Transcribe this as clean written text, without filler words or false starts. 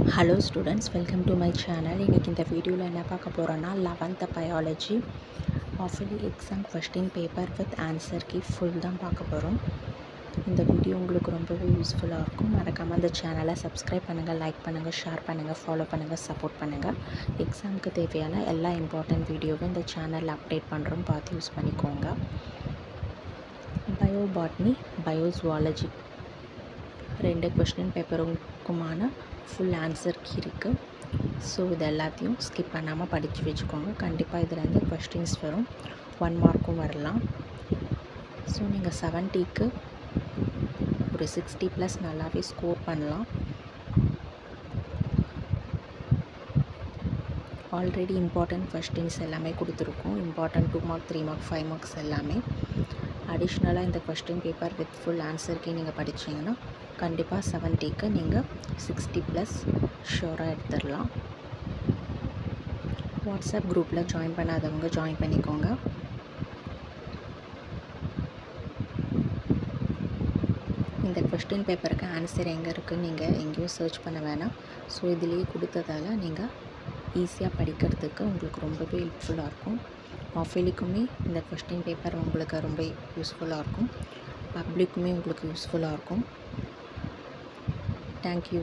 Hello students, welcome to my channel. இன்னைக்கு இந்த வீடியோவில் என்ன பார்க்க போகிறோன்னா 11th biology half-yearly exam question paper with answer key full தான் பார்க்க போகிறோம். இந்த வீடியோ உங்களுக்கு ரொம்பவே யூஸ்ஃபுல்லாக இருக்கும். மறக்காமல் அந்த சேனலை சப்ஸ்கிரைப் பண்ணுங்கள், லைக் பண்ணுங்கள், ஷேர் பண்ணுங்கள், ஃபாலோ பண்ணுங்கள், சப்போர்ட் பண்ணுங்கள். எக்ஸாமுக்கு தேவையான எல்லா இம்பார்ட்டன்ட் வீடியோவும் இந்த சேனலில் அப்டேட் பண்ணுறோம், பார்த்து யூஸ் பண்ணிக்கோங்க. பயோபாட்னி, பயோசுவாலஜி ரெண்டு கொஸ்டின் பேப்பருக்குமான ஃபுல் ஆன்சர் கீ இருக்குது. ஸோ இது எல்லாத்தையும் ஸ்கிப் பண்ணாமல் படித்து வச்சுக்கோங்க. கண்டிப்பாக இதுலேருந்து கொஸ்டின்ஸ் வரும், 1 மார்க்கும் வரலாம். ஸோ நீங்கள் 70க்கு ஒரு 60+ நல்லாவே ஸ்கோர் பண்ணலாம். ஆல்ரெடி இம்பார்ட்டன்ட் கொஸ்டின்ஸ் எல்லாமே கொடுத்துருக்கோம். இம்பார்ட்டன்ட் 2 மார்க், 3 மார்க், 5 மார்க்ஸ் எல்லாமே. அடிஷ்னலாக இந்த கொஸ்டின் பேப்பர் வித் ஃபுல் ஆன்சருக்கு நீங்கள் படித்தீங்கன்னா கண்டிப்பாக 70க்கு நீங்கள் 60+ ஷூராக எடுத்துடலாம். வாட்ஸ்அப் குரூப்பில் ஜாயின் பண்ணாதவங்க ஜாயின் பண்ணிக்கோங்க. இந்த கொஸ்டின் பேப்பருக்கு ஆன்சர் எங்கே இருக்குதுன்னு நீங்கள் எங்கேயும் சர்ச் பண்ண வேணாம். ஸோ இதுலேயே கொடுத்ததால் நீங்கள் ஈஸியாக படிக்கிறதுக்கு உங்களுக்கு ரொம்பவே ஹெல்ப்ஃபுல்லாக இருக்கும். ஆஃபேலிக்குமே இந்த கொஸ்டின் பேப்பர் உங்களுக்கு ரொம்ப யூஸ்ஃபுல்லாக இருக்கும். பப்ளிக்குமே உங்களுக்கு யூஸ்ஃபுல்லாக இருக்கும். தேங்க்யூ.